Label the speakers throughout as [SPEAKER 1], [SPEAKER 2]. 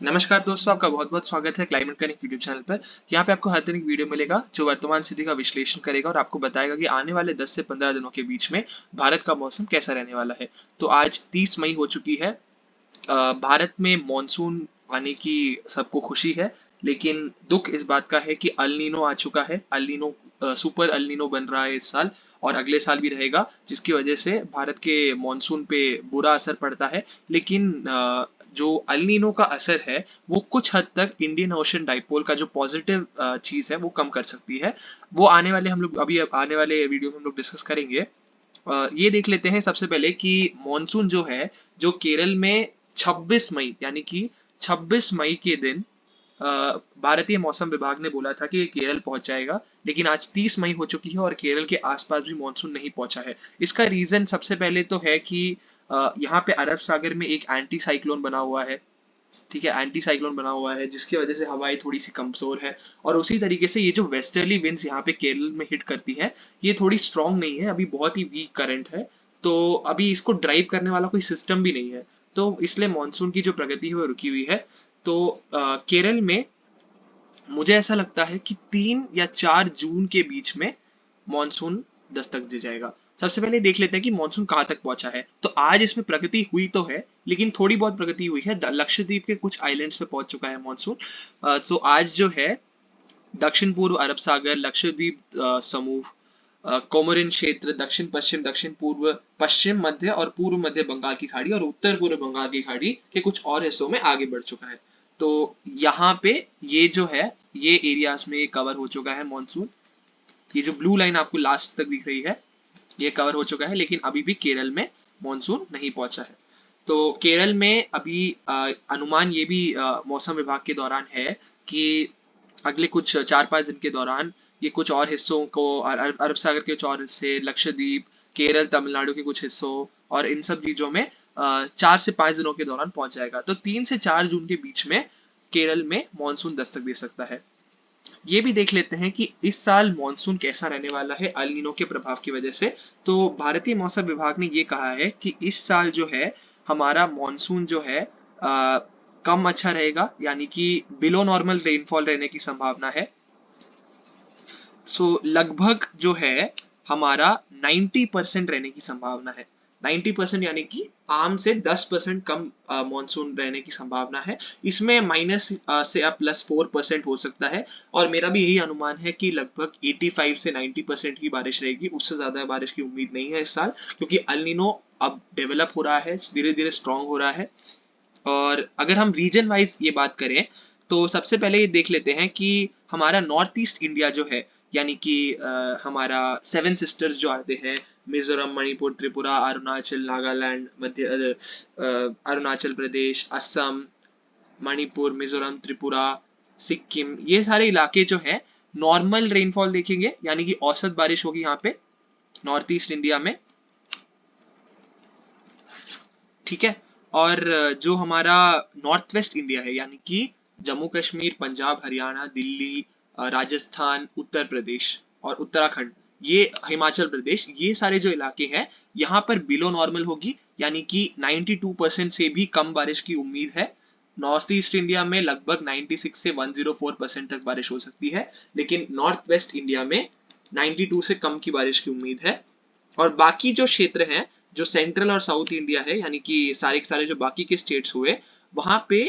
[SPEAKER 1] नमस्कार दोस्तों, आपका बहुत बहुत स्वागत है क्लाइमेट कनेक्ट यूट्यूब चैनल पर। यहाँ पे आपको हर दिन एक वीडियो मिलेगा जो वर्तमान स्थिति का विश्लेषण करेगा और आपको बताएगा कि आने वाले 10 से 15 दिनों के बीच में भारत का मौसम कैसा रहने वाला है। तो आज 30 मई हो चुकी है। भारत में मॉनसून आने की सबको खुशी है, लेकिन दुख इस बात का है कि अल नीनो आ चुका है। El Nino super El Nino बन रहा है इस साल और अगले साल भी रहेगा, जिसकी वजह से भारत के मॉनसून पे बुरा असर पड़ता है। लेकिन जो अल नीनो का असर है वो कुछ हद तक इंडियन ओशन डाइपोल का जो पॉजिटिव चीज है वो कम कर सकती है। वो आने वाले हम लोग अभी आने वाले वीडियो में हम लोग डिस्कस करेंगे। ये देख लेते हैं सबसे पहले कि मॉनसून जो है, जो केरल में 26 मई यानी कि 26 मई के दिन अ, भारतीय मौसम विभाग ने बोला था कि ये केरल पहुंच जाएगा, लेकिन आज 30 मई हो चुकी है और केरल के आसपास भी मॉनसून नहीं पहुंचा है। इसका रीजन सबसे पहले तो है कि यहाँ पे अरब सागर में एक एंटी साइक्लोन बना हुआ है। ठीक है, एंटी साइक्लोन बना हुआ है जिसकी वजह से हवाएं थोड़ी सी कमजोर है। और उसी तरीके से ये जो वेस्टर्ली विंड्स यहाँ पे केरल में हिट करती है, ये थोड़ी स्ट्रांग नहीं है, अभी बहुत ही वीक करंट है। तो अभी इसको ड्राइव करने वाला कोई सिस्टम भी नहीं है। तो इसलिए मानसून की जो प्रगति है वो रुकी हुई है। तो केरल में मुझे ऐसा लगता है कि 3 या 4 जून के बीच में मॉनसून दस्तक दे जाएगा। सबसे पहले देख लेते हैं कि मॉनसून कहाँ तक पहुंचा है। तो आज इसमें प्रगति हुई तो है, लेकिन थोड़ी बहुत प्रगति हुई है। लक्षद्वीप के कुछ आइलैंड्स पे पहुंच चुका है मॉनसून। तो आज जो है दक्षिण पूर्व अरब सागर, लक्षद्वीप समूह, कोमोरिन क्षेत्र, दक्षिण पूर्व, पश्चिम मध्य और पूर्व मध्य बंगाल की खाड़ी और उत्तर पूर्व बंगाल की खाड़ी के कुछ और हिस्सों में आगे बढ़ चुका है। तो यहाँ पे ये जो है, ये एरियाज में कवर हो चुका है मॉनसून। ये जो ब्लू लाइन आपको लास्ट तक दिख रही है, ये कवर हो चुका है, लेकिन अभी भी केरल में मॉनसून नहीं पहुंचा है। तो केरल में अभी अनुमान ये भी मौसम विभाग के दौरान है कि अगले कुछ 4 5 दिन के दौरान ये कुछ और हिस्सों को, अरब सागर के कुछ और हिस्से, लक्षद्वीप, केरल, तमिलनाडु के कुछ हिस्सों और इन सब चीजों में 4 से 5 दिनों के दौरान पहुंच जाएगा। तो 3 से 4 जून के बीच में केरल में मानसून दस्तक दे सकता है। ये भी देख लेते हैं कि इस साल मॉनसून कैसा रहने वाला है अल नीनो के प्रभाव की वजह से। तो भारतीय मौसम विभाग ने ये कहा है कि इस साल जो है हमारा मॉनसून जो है कम अच्छा रहेगा, यानी कि बिलो नॉर्मल रेनफॉल रहने की संभावना है। लगभग जो है हमारा 90% रहने की संभावना है। 90% यानी कि आम से 10% कम मॉनसून रहने की संभावना है। इसमें माइनस से अब +4% हो सकता है। और मेरा भी यही अनुमान है कि लगभग 85 से 90% ही बारिश रहेगी, उससे ज्यादा बारिश की उम्मीद नहीं है इस साल, क्योंकि अल नीनो अब डेवलप हो रहा है, धीरे धीरे स्ट्रांग हो रहा है। और अगर हम रीजन वाइज ये बात करें, तो सबसे पहले ये देख लेते हैं कि हमारा नॉर्थ ईस्ट इंडिया जो है, यानी कि हमारा सेवन सिस्टर्स जो आते हैं, मिजोरम, मणिपुर, त्रिपुरा, अरुणाचल, नागालैंड, अरुणाचल प्रदेश, असम, मणिपुर, मिजोरम, त्रिपुरा, सिक्किम, ये सारे इलाके जो हैं नॉर्मल रेनफॉल देखेंगे, यानी कि औसत बारिश होगी यहाँ पे नॉर्थ ईस्ट इंडिया में। ठीक है। और जो हमारा नॉर्थ वेस्ट इंडिया है, यानी कि जम्मू कश्मीर, पंजाब, हरियाणा, दिल्ली, राजस्थान, उत्तर प्रदेश और उत्तराखंड, ये हिमाचल प्रदेश, ये सारे जो इलाके हैं यहाँ पर बिलो नॉर्मल होगी, यानी कि 92% से भी कम बारिश की उम्मीद है। नॉर्थ ईस्ट इंडिया में लगभग 96 से 104% तक बारिश हो सकती है, लेकिन नॉर्थ वेस्ट इंडिया में 92 से कम की बारिश की उम्मीद है। और बाकी जो क्षेत्र हैं, जो सेंट्रल और साउथ इंडिया है, यानी कि सारे के सारे जो बाकी के स्टेट्स हुए, वहां पे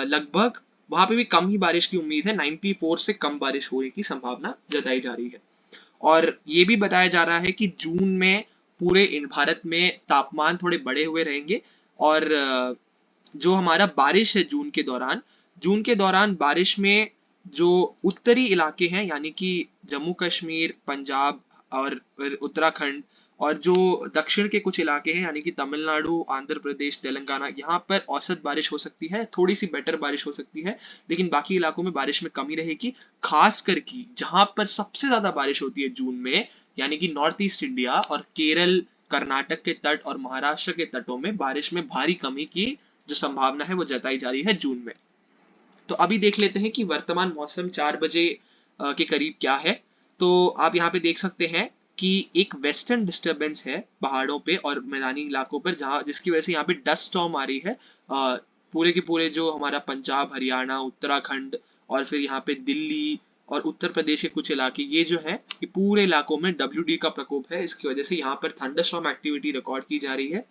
[SPEAKER 1] लगभग वहां पे भी कम ही बारिश की उम्मीद है। 94 से कम बारिश होने की संभावना जताई जा रही है। और ये भी बताया जा रहा है कि जून में पूरे भारत में तापमान थोड़े बढ़े हुए रहेंगे। और जो हमारा बारिश है जून के दौरान बारिश में जो उत्तरी इलाके हैं, यानी कि जम्मू कश्मीर, पंजाब और उत्तराखंड, और जो दक्षिण के कुछ इलाके हैं, यानी कि तमिलनाडु, आंध्र प्रदेश, तेलंगाना, यहाँ पर औसत बारिश हो सकती है, थोड़ी सी बेटर बारिश हो सकती है। लेकिन बाकी इलाकों में बारिश में कमी रहेगी। खास करके जहां पर सबसे ज्यादा बारिश होती है जून में, यानी कि नॉर्थ ईस्ट इंडिया और केरल, कर्नाटक के तट और महाराष्ट्र के तटों में बारिश में भारी कमी की जो संभावना है वो जताई जा रही है जून में। तो अभी देख लेते हैं कि वर्तमान मौसम 4 बजे के करीब क्या है। तो आप यहाँ पे देख सकते हैं कि एक वेस्टर्न डिस्टरबेंस है पहाड़ों पे और मैदानी इलाकों पर, जहाँ जिसकी वजह से यहाँ पे डस्ट स्टॉर्म आ रही है। पूरे के पूरे जो हमारा पंजाब, हरियाणा, उत्तराखंड और फिर यहाँ पे दिल्ली और उत्तर प्रदेश के कुछ इलाके, ये जो है ये पूरे इलाकों में WD का प्रकोप है। इसकी वजह से यहाँ पर थंडरस्टॉर्म एक्टिविटी रिकॉर्ड की जा रही है।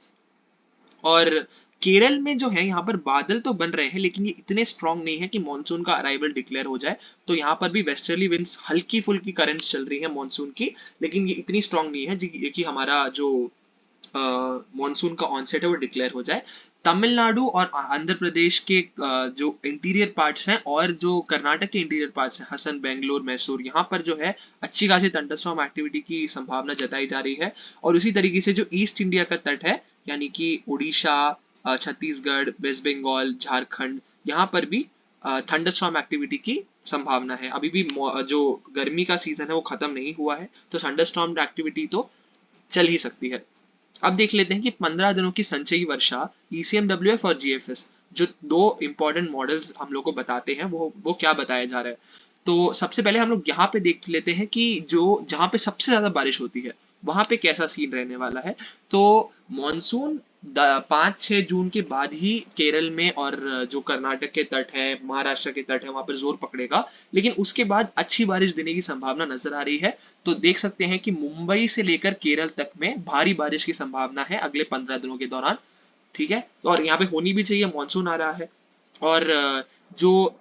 [SPEAKER 1] और केरल में जो है यहाँ पर बादल तो बन रहे हैं, लेकिन ये इतने स्ट्रांग नहीं है कि मॉनसून का अराइवल डिक्लेयर हो जाए। तो यहाँ पर भी वेस्टर्ली विंड्स, हल्की फुल्की करंट्स चल रही है मॉनसून की, लेकिन ये इतनी स्ट्रांग नहीं है कि हमारा जो मॉनसून का ऑनसेट है वो डिक्लेयर हो जाए। तमिलनाडु और आंध्र प्रदेश के जो इंटीरियर पार्ट्स हैं और जो कर्नाटक के इंटीरियर पार्ट्स हैं, हसन, बेंगलोर, मैसूर, यहाँ पर जो है अच्छी खासी थंडरस्टॉर्म एक्टिविटी की संभावना जताई जा रही है। और उसी तरीके से जो ईस्ट इंडिया का तट है, यानी कि उड़ीसा, छत्तीसगढ़, वेस्ट बंगाल, झारखंड, यहाँ पर भी थंडरस्टॉर्म एक्टिविटी की संभावना है। अभी भी जो गर्मी का सीजन है वो खत्म नहीं हुआ है, तो थंडरस्टॉर्म एक्टिविटी तो चल ही सकती है। अब देख लेते हैं कि 15 दिनों की संचयी वर्षा, ECMWF और GFS, जो दो इंपॉर्टेंट मॉडल्स हम लोग को बताते हैं, वो क्या बताया जा रहा है। तो सबसे पहले हम लोग यहाँ पे देख लेते हैं कि जो जहाँ पे सबसे ज्यादा बारिश होती है वहां पे कैसा सीन रहने वाला है। तो मॉनसून 5-6 जून के बाद ही केरल में और जो कर्नाटक के तट है, महाराष्ट्र के तट है, वहां पर जोर पकड़ेगा, लेकिन उसके बाद अच्छी बारिश देने की संभावना नजर आ रही है। तो देख सकते हैं कि मुंबई से लेकर केरल तक में भारी बारिश की संभावना है अगले 15 दिनों के दौरान। ठीक है, और यहाँ पे होनी भी चाहिए, मानसून आ रहा है। और जो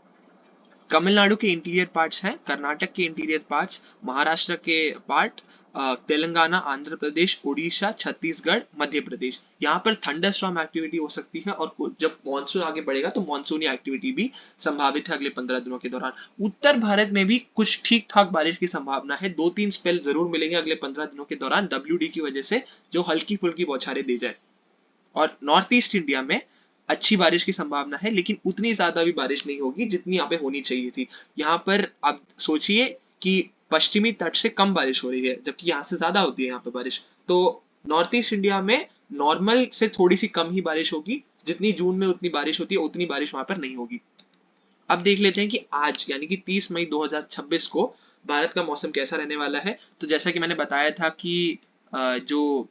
[SPEAKER 1] तमिलनाडु के इंटीरियर पार्ट्स हैं, कर्नाटक के इंटीरियर पार्ट्स, महाराष्ट्र के पार्ट, तेलंगाना, आंध्र प्रदेश, उड़ीसा, छत्तीसगढ़, मध्य प्रदेश, यहाँ पर थंडरस्टॉर्म एक्टिविटी हो सकती है। और जब मानसून आगे बढ़ेगा तो मानसूनी एक्टिविटी भी संभावित है अगले 15 दिनों के दौरान। उत्तर भारत में भी कुछ ठीक ठाक बारिश की संभावना है, 2-3 स्पेल जरूर मिलेंगे अगले 15 दिनों के दौरान, WD की वजह से, जो हल्की फुल्की बौछारें दे जाए। और नॉर्थ ईस्ट इंडिया में अच्छी बारिश की संभावना है, लेकिन उतनी ज्यादा भी बारिश नहीं होगी जितनी यहाँ पे होनी चाहिए थी। यहाँ पर आप सोचिए कि पश्चिमी तट से कम बारिश हो रही है, जबकि यहाँ से ज्यादा होती है यहाँ पे बारिश। तो नॉर्थ ईस्ट इंडिया में नॉर्मल से थोड़ी सी कम ही बारिश होगी, जितनी जून में उतनी बारिश होती है उतनी बारिश वहां पर नहीं होगी। अब देख लेते हैं कि आज यानी कि 30 मई 2026 को भारत का मौसम कैसा रहने वाला है। तो जैसा कि मैंने बताया था कि जो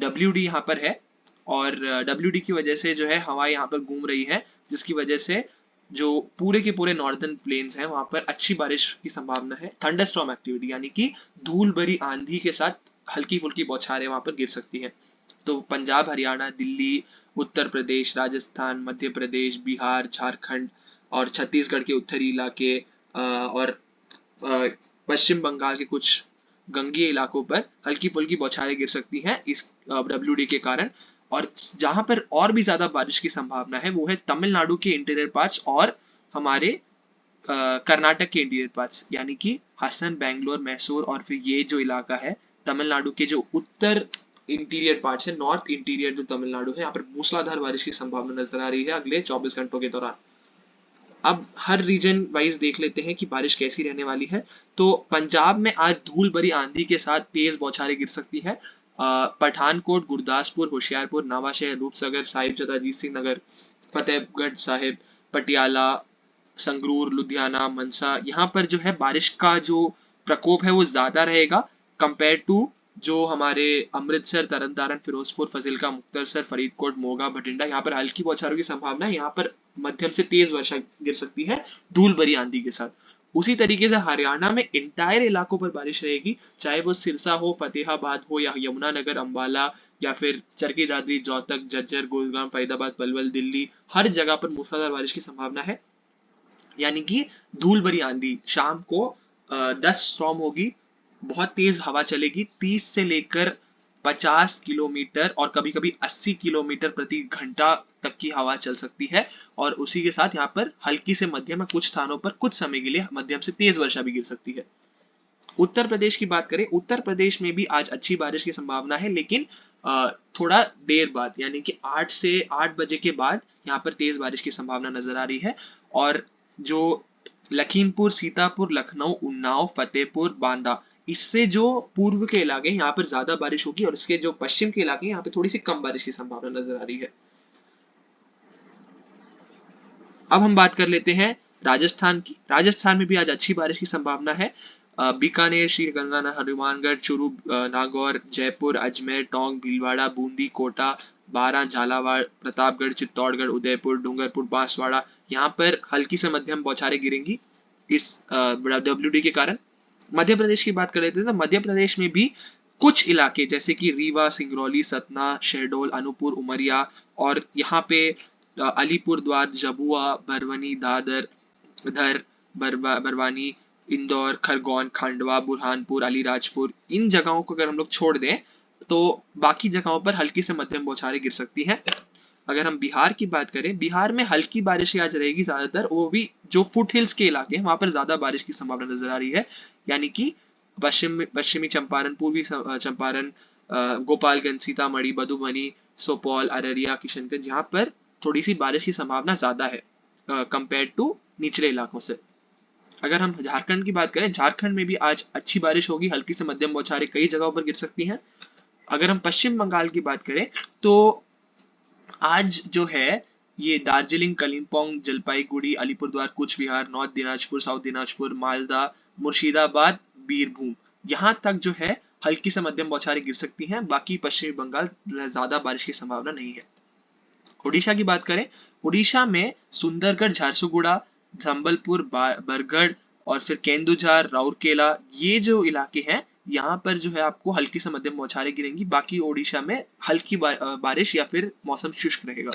[SPEAKER 1] WD यहाँ पर है, और WD की वजह से जो है हवा यहाँ पर घूम रही है, जिसकी वजह से जो पूरे के पूरे नॉर्दर्न प्लेन्स हैं वहां पर अच्छी बारिश की संभावना है। थंडरस्टॉर्म एक्टिविटी यानी कि धूल भरी आंधी के साथ हल्की फुल्की बौछारें वहां पर गिर सकती हैं। तो पंजाब, हरियाणा, दिल्ली, उत्तर प्रदेश, राजस्थान, मध्य प्रदेश, बिहार, झारखंड और छत्तीसगढ़ के उत्तरी इलाके, और पश्चिम बंगाल के कुछ गंगीय इलाकों पर हल्की फुल्की बौछारें गिर सकती हैं इस WD के कारण। और जहां पर और भी ज्यादा बारिश की संभावना है वो है तमिलनाडु के इंटीरियर पार्ट्स और हमारे कर्नाटक के इंटीरियर पार्ट्स, यानी कि हसन, बेंगलोर, मैसूर और फिर ये जो इलाका है तमिलनाडु के जो उत्तर इंटीरियर पार्ट्स है, नॉर्थ इंटीरियर जो तमिलनाडु है, यहाँ पर मूसलाधार बारिश की संभावना नजर आ रही है अगले 24 घंटों के दौरान। अब हर रीजन वाइज देख लेते हैं कि बारिश कैसी रहने वाली है। तो पंजाब में आज धूल भरी आंधी के साथ तेज बौछारें गिर सकती है। पठानकोट, गुरदासपुर, होशियारपुर, नवाशहर, रूपसागर, साहिबजादा, अजीत सिंह नगर, फतेहगढ़ साहिब, पटियाला, संगरूर, लुधियाना, मनसा, यहाँ पर जो है बारिश का जो प्रकोप है वो ज्यादा रहेगा कंपेयर टू जो हमारे अमृतसर, तरनतारन, फिरोजपुर, फजिल्का, मुक्तसर, फरीदकोट, मोगा, भटिंडा, यहाँ पर हल्की बौछारों की संभावना है। यहाँ पर मध्यम से तेज वर्षा गिर सकती है धूल भरी आंधी के साथ। उसी तरीके से हरियाणा में इंटायर इलाकों पर बारिश रहेगी, चाहे वो सिरसा हो, फतेहाबाद हो, या यमुनानगर, अंबाला, या फिर चरखी दादरी, रोहतक, झज्जर, गुरुग्राम, फरीदाबाद, पलवल, दिल्ली, हर जगह पर मूसलाधार बारिश की संभावना है। यानी कि धूल भरी आंधी शाम को डस्ट स्टॉर्म होगी, बहुत तेज हवा चलेगी, 30 से लेकर 50 किलोमीटर और कभी कभी 80 किलोमीटर प्रति घंटा तक की हवा चल सकती है। और उसी के साथ यहाँ पर हल्की से मध्यम, कुछ स्थानों पर कुछ समय के लिए मध्यम से तेज वर्षा भी गिर सकती है। उत्तर प्रदेश की बात करें, उत्तर प्रदेश में भी आज अच्छी बारिश की संभावना है, लेकिन थोड़ा देर बाद, यानी कि 8 से 8 बजे के बाद यहाँ पर तेज बारिश की संभावना नजर आ रही है। और जो लखीमपुर, सीतापुर, लखनऊ, उन्नाव, फतेहपुर, बांदा, इससे जो पूर्व के इलाके यहाँ पर ज्यादा बारिश होगी, और इसके जो पश्चिम के इलाके यहाँ पे थोड़ी सी कम बारिश की संभावना नजर आ रही है। अब हम बात कर लेते हैं राजस्थान की। राजस्थान में भी आज अच्छी बारिश की संभावना है। बीकानेर, श्रीगंगानगर, हनुमानगढ़, चूरू, नागौर, जयपुर, अजमेर, टोंक, भीलवाड़ा, बूंदी, कोटा, बारां, झालावाड़, प्रतापगढ़, चित्तौड़गढ़, उदयपुर, डूंगरपुर, बांसवाड़ा, यहाँ पर हल्की से मध्यम बौछारें गिरेंगी इस WD के कारण। मध्य प्रदेश की बात कर लेते हैं तो मध्य प्रदेश में भी कुछ इलाके जैसे कि रीवा, सिंगरौली, सतना, शहडोल, अनूपपुर, उमरिया और यहाँ पे अलीपुर द्वार, झाबुआ, भरवनी, दादर, धर, बरवानी, इंदौर, खरगोन, खंडवा, बुरहानपुर, अलीराजपुर, इन जगहों को अगर हम लोग छोड़ दें तो बाकी जगहों पर हल्की से मध्यम बौछारें गिर सकती हैं। अगर हम बिहार की बात करें, बिहार में हल्की बारिश आज रहेगी ज्यादातर, वो भी जो फुट हिल्स के इलाके हैं वहां पर ज्यादा बारिश की संभावना नजर आ रही है, यानी कि पश्चिमी चंपारण, पूर्वी चंपारण, गोपालगंज, सीतामढ़ी, मधुबनी, सुपौल, अररिया, किशनगंज, यहाँ पर थोड़ी सी बारिश की संभावना ज्यादा है कंपेयर टू निचले इलाकों से। अगर हम झारखंड की बात करें, झारखंड में भी आज अच्छी बारिश होगी, हल्की से मध्यम बौछारें कई जगहों पर गिर सकती हैं। अगर हम पश्चिम बंगाल की बात करें तो आज जो है ये दार्जिलिंग, कलिम्पोंग, जलपाईगुड़ी, अलीपुरद्वार, कूच बिहार, नॉर्थ दिनाजपुर, साउथ दिनाजपुर, मालदा, मुर्शिदाबाद, बीरभूम, यहाँ तक जो है हल्की से मध्यम बौछारें गिर सकती हैं। बाकी पश्चिमी बंगाल ज्यादा बारिश की संभावना नहीं है। उड़ीसा की बात करें, उड़ीसा में सुंदरगढ़, झारसुगुड़ा, संबलपुर, बरगढ़ और फिर केंदुझार, राउरकेला, ये जो इलाके हैं यहाँ पर जो है आपको हल्की से मध्यम बौछारें गिरेंगी। बाकी ओडिशा में हल्की बारिश या फिर मौसम शुष्क रहेगा।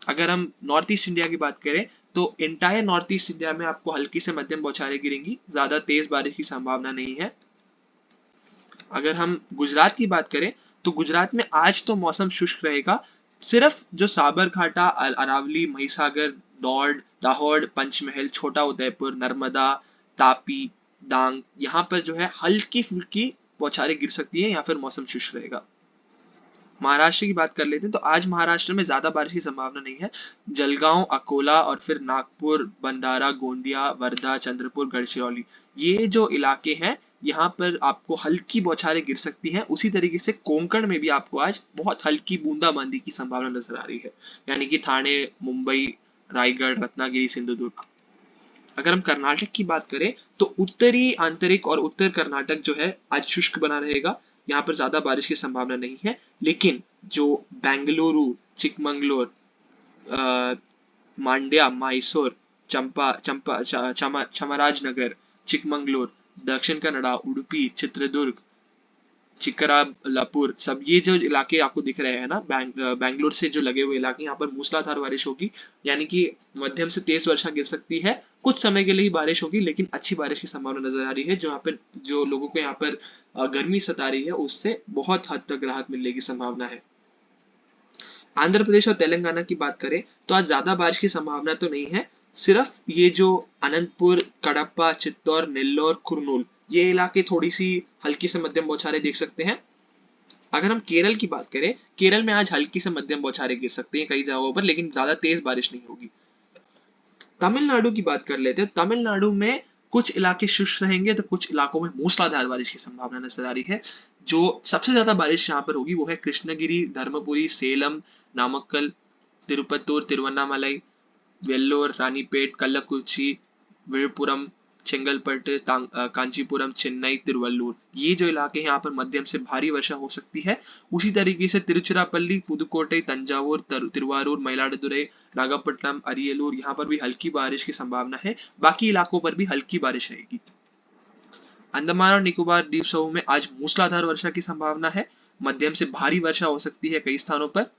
[SPEAKER 1] अगर हम नॉर्थ ईस्ट इंडिया की बात करें तो एंटायर नॉर्थ ईस्ट इंडिया में आपको हल्की से मध्यम बौछारें गिरेंगी, ज्यादा तेज बारिश की संभावना नहीं है। अगर हम गुजरात की बात करें तो गुजरात में आज तो मौसम शुष्क रहेगा, सिर्फ जो साबरकांठा, अरावली, महिसागर, दाहोद, पंचमहल, छोटा उदयपुर, नर्मदा, तापी, डांग, यहाँ पर जो है हल्की फुल्की बौछारें गिर सकती है या फिर मौसम शुष्क रहेगा। महाराष्ट्र की बात कर लेते हैं तो आज महाराष्ट्र में ज्यादा बारिश की संभावना नहीं है। जलगांव, अकोला और फिर नागपुर, बंडारा, गोंदिया, वर्धा, चंद्रपुर, गढ़चिरौली, ये जो इलाके हैं यहाँ पर आपको हल्की बौछारें गिर सकती हैं। उसी तरीके से कोंकण में भी आपको आज बहुत हल्की बूंदाबांदी की संभावना नजर आ रही है, यानी कि ठाणे, मुंबई, रायगढ़, रत्नागिरी, सिंधुदुर्ग। अगर हम कर्नाटक की बात करें तो उत्तरी, आंतरिक और उत्तर कर्नाटक जो है आज शुष्क बना रहेगा, यहाँ पर ज्यादा बारिश की संभावना नहीं है। लेकिन जो बेंगलुरु, चिकमंगलोर, मांड्या, मैसूर, चामराजनगर, चिकमंगलोर, दक्षिण कन्नड़ा, उडुपी, चित्रदुर्ग, चिक्कराबलापुर, सब ये जो इलाके आपको दिख रहे हैं ना, बैंगलोर से जो लगे हुए इलाके, यहाँ पर मूसलाधार बारिश होगी, यानी कि मध्यम से तेज वर्षा गिर सकती है। कुछ समय के लिए ही बारिश होगी, लेकिन अच्छी बारिश की संभावना नजर आ रही है, जो यहाँ पर जो लोगों को यहाँ पर गर्मी सता रही है उससे बहुत हद तक राहत मिलने की संभावना है। आंध्र प्रदेश और तेलंगाना की बात करें तो आज ज्यादा बारिश की संभावना तो नहीं है, सिर्फ ये जो अनंतपुर, कडप्पा, चित्तौड़, नेल्लोर, कुर्नूल, ये इलाके थोड़ी सी हल्की से मध्यम बौछारें देख सकते हैं। अगर हम केरल की बात करें, केरल में आज हल्की से मध्यम बौछारें गिर सकती हैं कई जगहों पर, लेकिन ज्यादा तेज बारिश नहीं होगी। तमिलनाडु की बात कर लेते हैं, तमिलनाडु में कुछ इलाके शुष्क रहेंगे तो कुछ इलाकों में मूसलाधार बारिश की संभावना नजर आ रही है। जो सबसे ज्यादा बारिश यहाँ पर होगी वो है कृष्णगिरी, धर्मपुरी, सेलम, नामक्कल, तिरुपत्तूर, तिरुवन्नामलाई, वेल्लोर, रानीपेट, कल्लाकुरिची, विழுपुरम, चेंगलपट्ट, कांचीपुरम, चेन्नई, तिरुवल्लूर, ये जो इलाके हैं यहाँ पर मध्यम से भारी वर्षा हो सकती है। उसी तरीके से तिरुचिरापल्ली, पुदुकोट्टई, तंजावुर, तिरुवारूर, मयिलादुथुरई, नागपट्टनम, अरियलूर, यहाँ पर भी हल्की बारिश की संभावना है। बाकी इलाकों पर भी हल्की बारिश रहेगी। अंडमान और निकोबार द्वीप समूह में आज मूसलाधार वर्षा की संभावना है, मध्यम से भारी वर्षा हो सकती है कई स्थानों पर।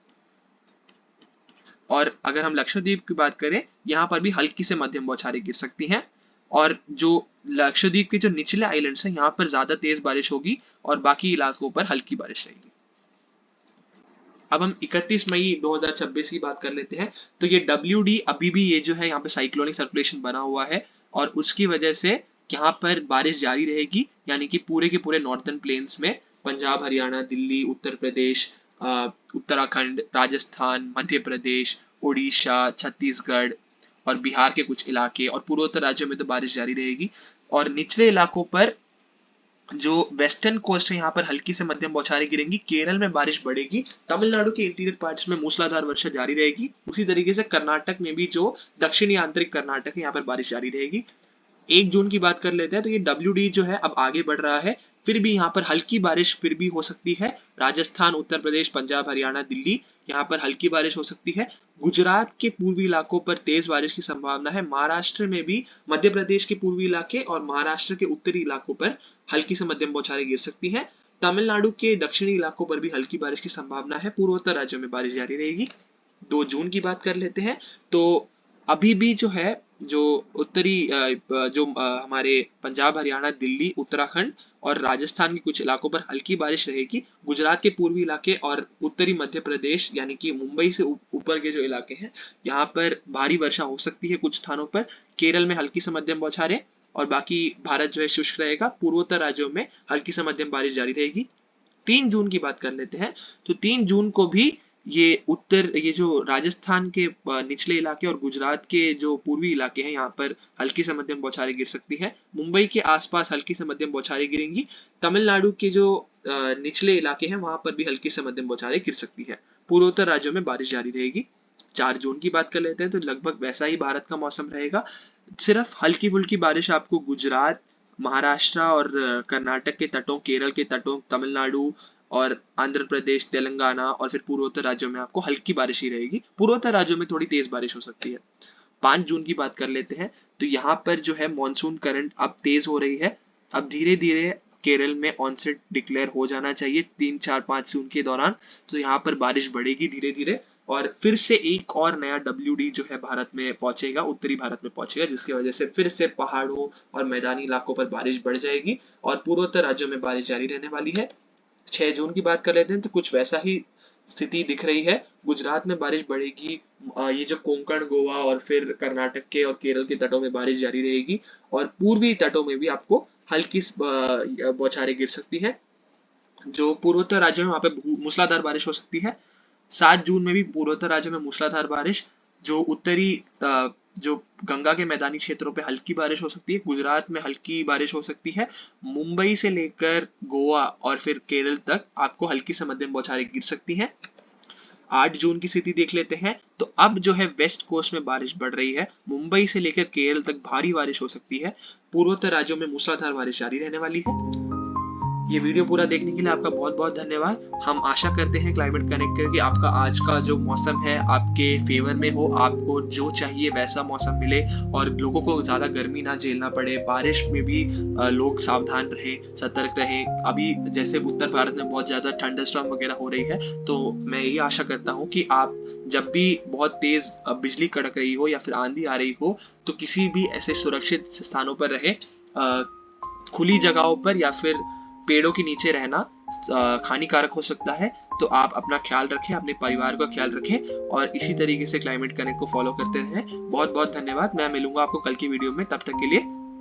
[SPEAKER 1] और अगर हम लक्षद्वीप की बात करें, यहाँ पर भी हल्की से मध्यम बौछारें गिर सकती हैं। और जो लक्षद्वीप के जो निचले आइलैंड्स हैं यहाँ पर ज्यादा तेज बारिश होगी और बाकी इलाकों पर हल्की बारिश रहेगी। अब हम 31 मई 2026 की बात कर लेते हैं तो ये WD अभी भी ये जो है यहाँ पे साइक्लोनिक सर्कुलेशन बना हुआ है और उसकी वजह से यहाँ पर बारिश जारी रहेगी, यानी कि पूरे के पूरे नॉर्थर्न प्लेन्स में पंजाब, हरियाणा, दिल्ली, उत्तर प्रदेश, उत्तराखंड, राजस्थान, मध्य प्रदेश, उड़ीसा, छत्तीसगढ़ और बिहार के कुछ इलाके और पूर्वोत्तर राज्यों में तो बारिश जारी रहेगी। और निचले इलाकों पर जो वेस्टर्न कोस्ट है यहाँ पर हल्की से मध्यम बौछारें गिरेंगी। केरल में बारिश बढ़ेगी, तमिलनाडु के इंटीरियर पार्ट्स में मूसलाधार वर्षा जारी रहेगी। उसी तरीके से कर्नाटक में भी जो दक्षिणी आंतरिक कर्नाटक है यहाँ पर बारिश जारी रहेगी। 1 जून की बात कर लेते हैं तो ये WD जो है अब आगे बढ़ रहा है, फिर भी यहाँ पर हल्की बारिश फिर भी हो सकती है। राजस्थान, उत्तर प्रदेश, पंजाब, हरियाणा, दिल्ली यहाँ पर हल्की बारिश हो सकती है। गुजरात के पूर्वी इलाकों पर तेज बारिश की संभावना है। महाराष्ट्र में भी, मध्य प्रदेश के पूर्वी इलाके और महाराष्ट्र के उत्तरी इलाकों पर हल्की से मध्यम बौछारें गिर सकती हैं। तमिलनाडु के दक्षिणी इलाकों पर भी हल्की बारिश की संभावना है। पूर्वोत्तर राज्यों में बारिश जारी रहेगी। 2 जून की बात कर लेते हैं तो अभी भी जो है, जो उत्तरी हमारे पंजाब, हरियाणा, दिल्ली, उत्तराखंड और राजस्थान के कुछ इलाकों पर हल्की बारिश रहेगी। गुजरात के पूर्वी इलाके और उत्तरी मध्य प्रदेश यानी कि मुंबई से ऊपर के जो इलाके हैं, यहाँ पर भारी वर्षा हो सकती है कुछ स्थानों पर। केरल में हल्की से मध्यम बौछारें और बाकी भारत जो है शुष्क रहेगा। पूर्वोत्तर राज्यों में हल्की से मध्यम बारिश जारी रहेगी। 3 जून की बात कर लेते हैं तो 3 जून को भी ये जो राजस्थान के निचले इलाके और गुजरात के जो पूर्वी इलाके हैं, यहाँ पर हल्की से मध्यम बौछारें गिर सकती हैं। मुंबई के आसपास हल्की से मध्यम बौछारें गिरेंगी। तमिलनाडु के जो निचले इलाके हैं वहां पर भी हल्की से मध्यम बौछारें गिर सकती है। पूर्वोत्तर राज्यों में बारिश जारी रहेगी। 4 जून की बात कर लेते हैं तो लगभग वैसा ही भारत का मौसम रहेगा। सिर्फ हल्की फुल्की बारिश आपको गुजरात, महाराष्ट्र और कर्नाटक के तटों, केरल के तटों, तमिलनाडु और आंध्र प्रदेश, तेलंगाना और फिर पूर्वोत्तर राज्यों में आपको हल्की बारिश ही रहेगी। पूर्वोत्तर राज्यों में थोड़ी तेज बारिश हो सकती है। 5 जून की बात कर लेते हैं तो यहाँ पर जो है मॉनसून करंट अब तेज हो रही है। अब धीरे धीरे केरल में ऑनसेट डिक्लेयर हो जाना चाहिए 3, 4, 5 जून के दौरान। तो यहाँ पर बारिश बढ़ेगी धीरे धीरे और फिर से एक और नया WD जो है भारत में पहुंचेगा, उत्तरी भारत में पहुंचेगा, जिसकी वजह से फिर से पहाड़ों और मैदानी इलाकों पर बारिश बढ़ जाएगी और पूर्वोत्तर राज्यों में बारिश जारी रहने वाली है। 6 जून की बात कर लेते हैं तो कुछ वैसा ही स्थिति दिख रही है। गुजरात में बारिश बढ़ेगी। ये जो कोंकण, गोवा और फिर कर्नाटक के और केरल के तटों में बारिश जारी रहेगी और पूर्वी तटों में भी आपको हल्की बौछारें गिर सकती है। जो पूर्वोत्तर राज्यों में वहां पे मूसलाधार बारिश हो सकती है। 7 जून में भी पूर्वोत्तर राज्यों में मूसलाधार बारिश। जो उत्तरी जो गंगा के मैदानी क्षेत्रों पे हल्की बारिश हो सकती है। गुजरात में हल्की बारिश हो सकती है। मुंबई से लेकर गोवा और फिर केरल तक आपको हल्की से मध्यम बौछारें गिर सकती हैं। 8 जून की स्थिति देख लेते हैं तो अब जो है वेस्ट कोस्ट में बारिश बढ़ रही है। मुंबई से लेकर केरल तक भारी बारिश हो सकती है। पूर्वोत्तर राज्यों में मूसलाधार बारिश जारी रहने वाली है। ये वीडियो पूरा देखने के लिए आपका बहुत बहुत धन्यवाद। हम आशा करते हैं क्लाइमेट कनेक्ट कि आपका आज का जो मौसम है आपके फेवर में हो, आपको जो चाहिए वैसा मौसम मिले और लोगों को ज़्यादा गर्मी ना झेलना पड़े। बारिश में भी लोग सावधान रहे, सतर्क रहे। अभी जैसे उत्तर भारत में बहुत ज़्यादा थंडरस्टॉर्म वगैरह हो रही है, तो मैं यही आशा करता हूँ कि आप जब भी बहुत तेज बिजली कड़क रही हो या फिर आंधी आ रही हो तो किसी भी ऐसे सुरक्षित स्थानों पर रहे। खुली जगहों पर या फिर पेड़ों के नीचे रहना हानिकारक हो सकता है। तो आप अपना ख्याल रखें, अपने परिवार का ख्याल रखें और इसी तरीके से क्लाइमेट कनेक्ट को फॉलो करते रहें। बहुत बहुत धन्यवाद। मैं मिलूंगा आपको कल की वीडियो में, तब तक के लिए